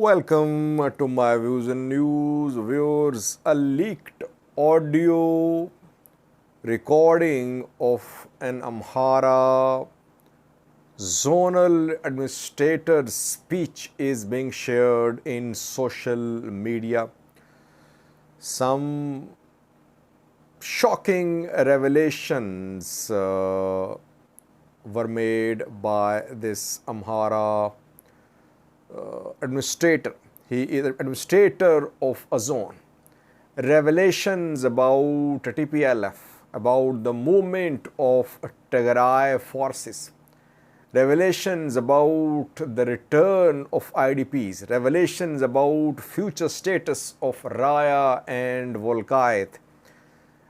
Welcome to my views and news viewers. A leaked audio recording of an Amhara zonal administrator's speech is being shared in social media. Some shocking revelations were made by this Amhara administrator. He is an administrator of a zone. Revelations about TPLF, about the movement of Tigray forces. Revelations about the return of IDPs. Revelations about future status of Raya and Wolkait.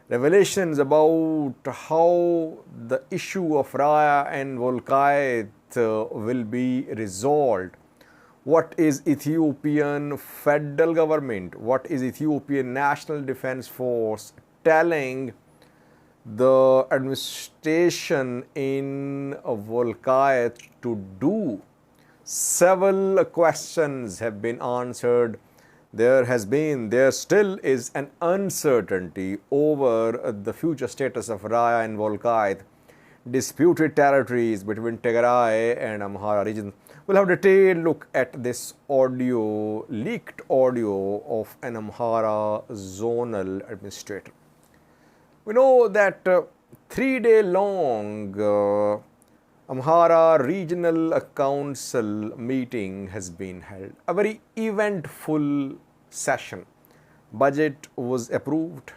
Revelations about how the issue of Raya and Wolkait will be resolved. What is Ethiopian federal government, what is Ethiopian National Defense Force telling the administration in Wolkait to do? Several questions have been answered. There still is an uncertainty over the future status of Raya and Wolkait, disputed territories between Tigray and Amhara region. We'll have a detailed look at this audio, leaked audio of an Amhara zonal administrator. We know that 3-day long Amhara regional council meeting has been held. A very eventful session. Budget was approved.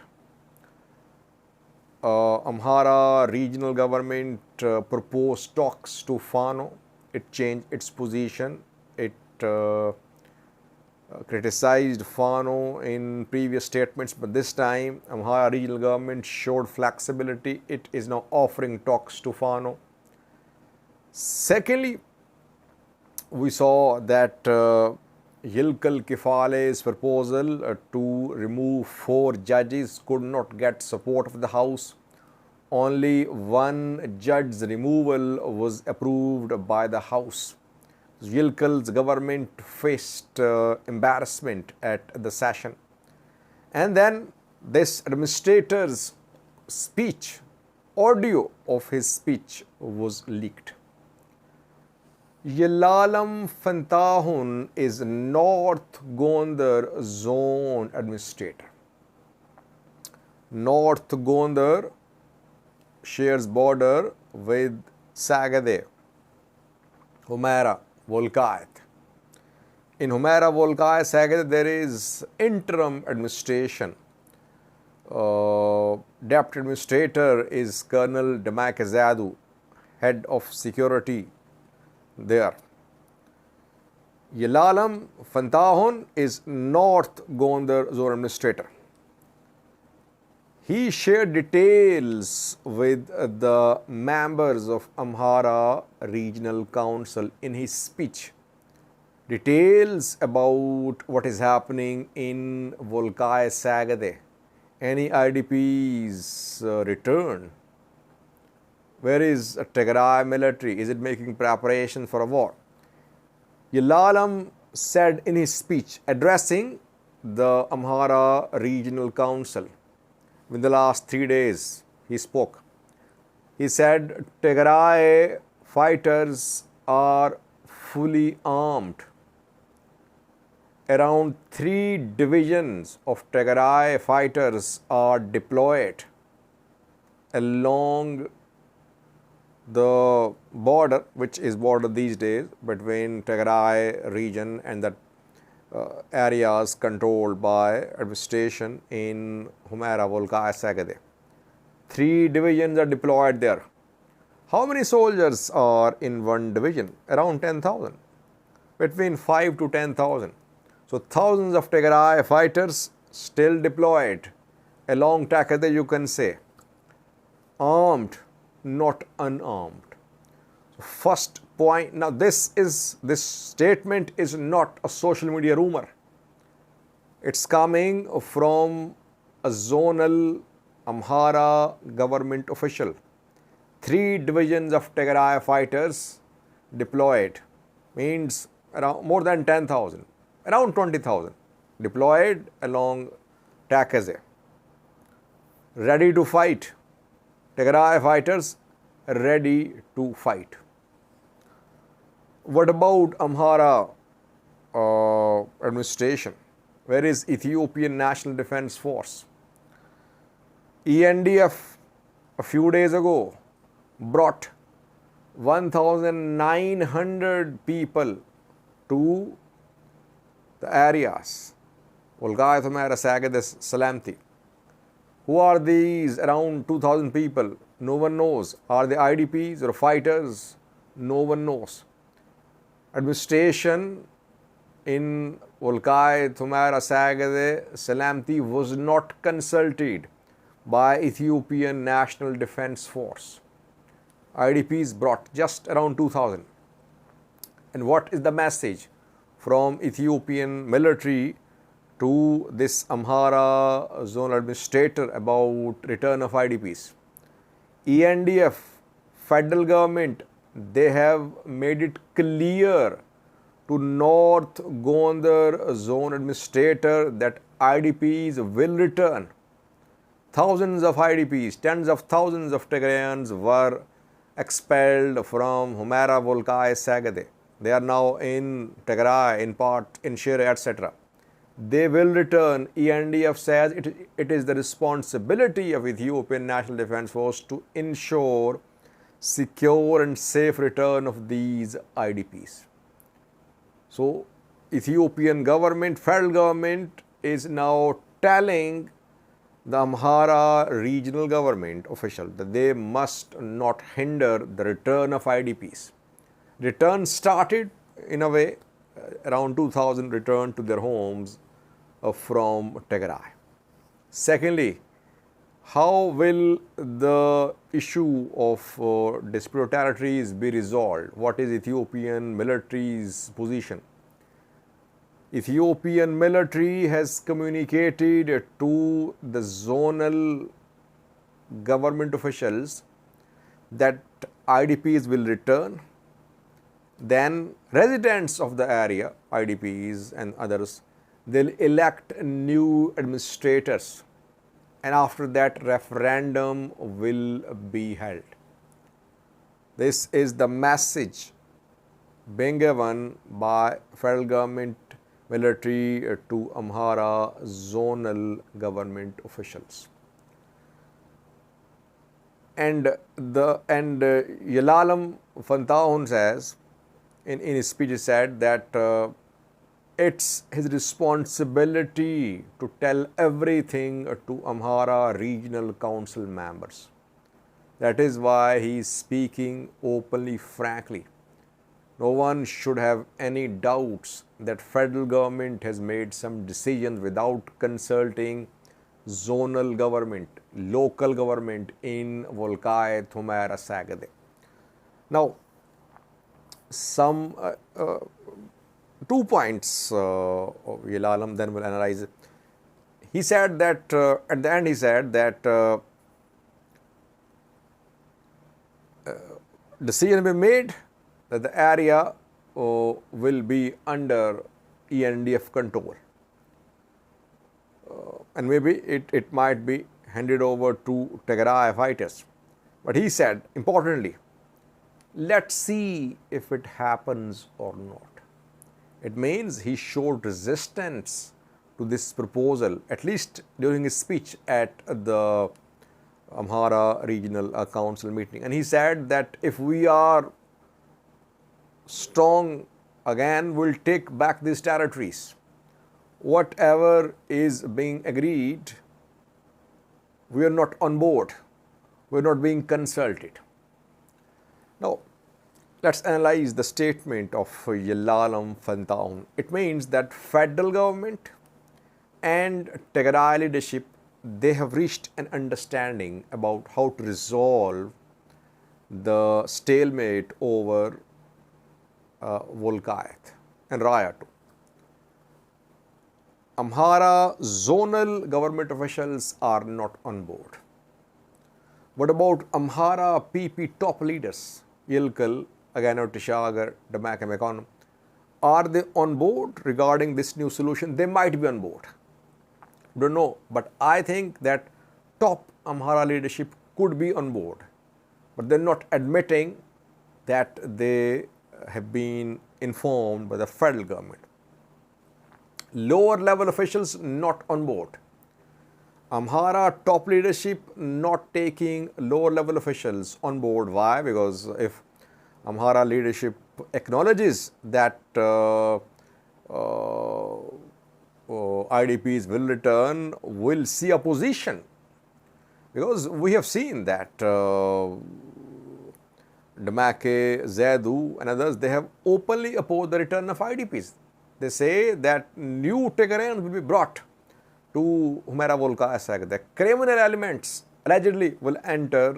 Amhara regional government proposed talks to Fano. It changed its position. It criticized Fano in previous statements, but this time Amhara regional government showed flexibility. It is now offering talks to Fano. Secondly, we saw that Yilkal Kifale's proposal to remove 4 judges could not get support of the House. Only 1 judge's removal was approved by the House. Yilkal's government faced embarrassment at the session. And then this administrator's speech, audio of his speech was leaked. Yelalam Fantahun is North Gondar zone administrator. North Gondar shares border with Sagade, Amhara, Wolkait. In Amhara, Wolkait, Sagade, there is interim administration. Deputy administrator is Colonel Demakazadu, head of security there. Yelalam Fantahun is North Gondar zone administrator. He shared details with the members of Amhara Regional Council in his speech. Details about what is happening in Wolkait Sagade. Any IDPs return? Where is Tigray military? Is it making preparation for a war? Yelalam said in his speech addressing the Amhara Regional Council, in the last 3 days, he spoke. He said Tigray fighters are fully armed. Around 3 divisions of Tigray fighters are deployed along the border, which is border these days between Tigray region and the areas controlled by administration in Amhara, Wolkait, Sagade. 3 divisions are deployed there. How many soldiers are in one division? Around 10,000. Between 5 to 10,000. So thousands of Tigray fighters still deployed along Tigray, you can say. Armed, not unarmed. First point. Now this statement is not a social media rumor. It's coming from a zonal Amhara government official. 3 divisions of Tigray fighters deployed means around more than 10,000. around 20,000 deployed along Tigray, ready to fight. Tigray fighters ready to fight. What about Amhara administration? Where is Ethiopian National Defense Force? ENDF a few days ago brought 1,900 people to the areas, Wolkait, Amhara, Salamti. Who are these around 2,000 people? No one knows. Are they IDPs or fighters? No one knows. Administration in Wolkait, Amhara, Salamti was not consulted by Ethiopian National Defense Force. IDPs brought just around 2,000. And what is the message from Ethiopian military to this Amhara zonal administrator about return of IDPs? ENDF, federal government, they have made it clear to North Gondar zone administrator that IDPs will return. Thousands of IDPs, tens of thousands of Tigrayans were expelled from Amhara, Wolkait, Sagade. They are now in Tigray, in part, in Shire, etc. They will return. ENDF says it is the responsibility of Ethiopian National Defense Force to ensure secure and safe return of these IDPs. So, Ethiopian government, federal government is now telling the Amhara regional government official that they must not hinder the return of IDPs. Return started in a way, around 2,000 returned to their homes from Tigray. Secondly, how will the issue of disputed territories be resolved? What is Ethiopian military's position? Ethiopian military has communicated to the zonal government officials that IDPs will return. Then residents of the area, IDPs and others, they'll elect new administrators, and after that referendum will be held. This is the message being given by federal government military to Amhara zonal government officials. And Yalalam Fantaun says, in his speech, he said that it's his responsibility to tell everything to Amhara regional council members. That is why he is speaking openly, frankly. No one should have any doubts that federal government has made some decisions without consulting zonal government, local government in Wolkait, Amhara, Sagade. Now, some 2 points of Yalalam, then we'll analyze. He said that, at the end he said that decision will be made that the area will be under ENDF control. And maybe it might be handed over to Tigray fighters. But he said, importantly, let's see if it happens or not. It means he showed resistance to this proposal, at least during his speech at the Amhara Regional Council meeting. And he said that if we are strong again, we'll take back these territories. Whatever is being agreed, we are not on board. We are not being consulted. Now, let's analyze the statement of Yalalam Fantaun. It means that federal government and Tigray leadership, they have reached an understanding about how to resolve the stalemate over Wolkait and Raya too. Amhara zonal government officials are not on board. What about Amhara PP top leaders, Yilkal, Agano Tishagar, Damak Econom? Are they on board regarding this new solution? They might be on board. Don't know, but I think that top Amhara leadership could be on board, but they're not admitting that they have been informed by the federal government. Lower level officials not on board. Amhara top leadership not taking lower level officials on board. Why? Because if Amhara leadership acknowledges that IDPs will return, will see opposition. Because we have seen that Damake, Zaidu and others, they have openly opposed the return of IDPs. They say that new Tigrayans will be brought to Wolkait. The criminal elements allegedly will enter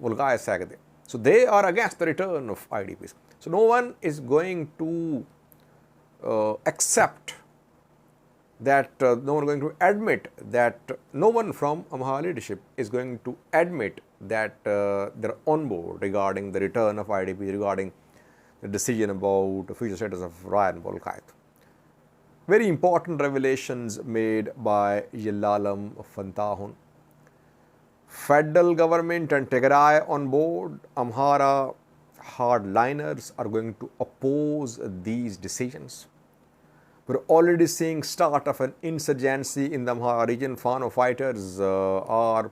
Wolkait. So they are against the return of IDPs. So no one is going to accept that, no one is going to admit that, no one from Amhara leadership is going to admit that they're on board regarding the return of IDPs, regarding the decision about the future status of Raya and Wolkait. Very important revelations made by Yelalam Fantahun. Federal government and Tigray on board. Amhara hardliners are going to oppose these decisions. We're already seeing start of an insurgency in the Amhara region. Fano fighters are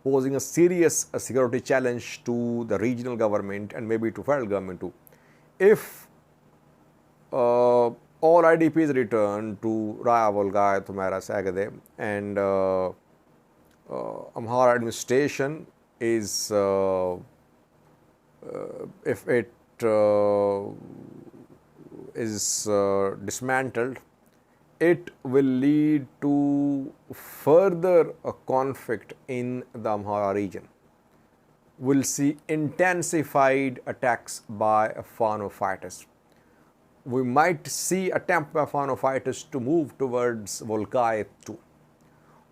posing a serious security challenge to the regional government and maybe to federal government too. If all IDPs return to Raya, Wolkait, Amhara, Sagade, and Amhara administration is, if it is dismantled, it will lead to further conflict in the Amhara region. We'll see intensified attacks by Fano fighters. We might see attempt by Fano fighters to move towards Wolkait too.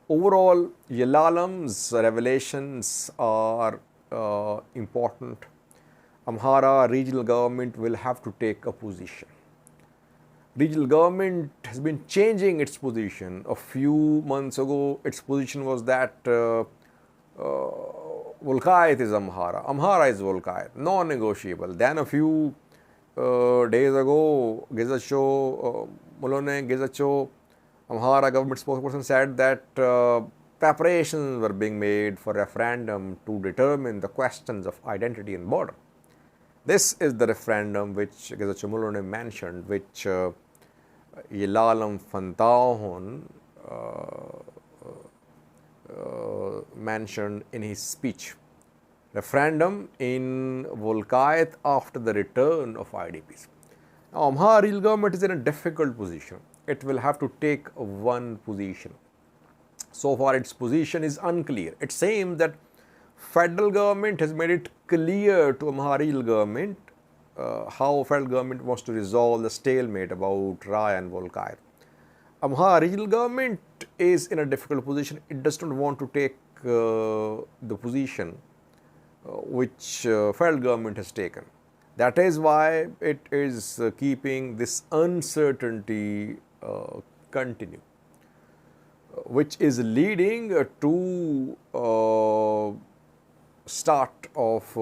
Overall, Yelalam's revelations are important. Amhara regional government will have to take a position. Regional government has been changing its position. A few months ago, its position was that Wolkait is Amhara, Amhara is Wolkait, non-negotiable. Then a few days ago, Gezacho, Mulone Gezacho, Amhara government spokesperson said that preparations were being made for referendum to determine the questions of identity and border. This is the referendum which Gezacho Mulone mentioned, which Yelalam Fantahun mentioned in his speech. Referendum in Wolkait after the return of IDPs. Now, Amhara regional government is in a difficult position. It will have to take one position. So far, its position is unclear. It seems that federal government has made it clear to Amhara regional government how federal government wants to resolve the stalemate about Raya and Wolkait. Amhara regional government is in a difficult position. It does not want to take the position which federal government has taken. That is why it is keeping this uncertainty continue, which is leading to start of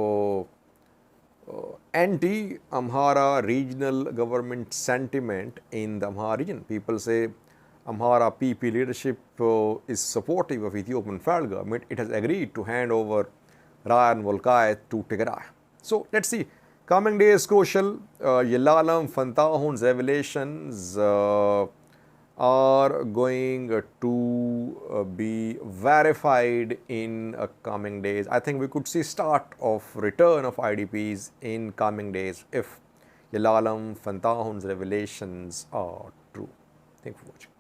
anti-Amhara regional government sentiment in the Amhara region. People say Amhara PP leadership is supportive of Ethiopian federal government. It has agreed to hand over Raya and Wolkait to Tigray. So let's see. Coming days crucial. Yelalam Fantahun's revelations are going to be verified in coming days. I think we could see start of return of IDPs in coming days if Yelalam Fantahun's revelations are true. Thank you for watching.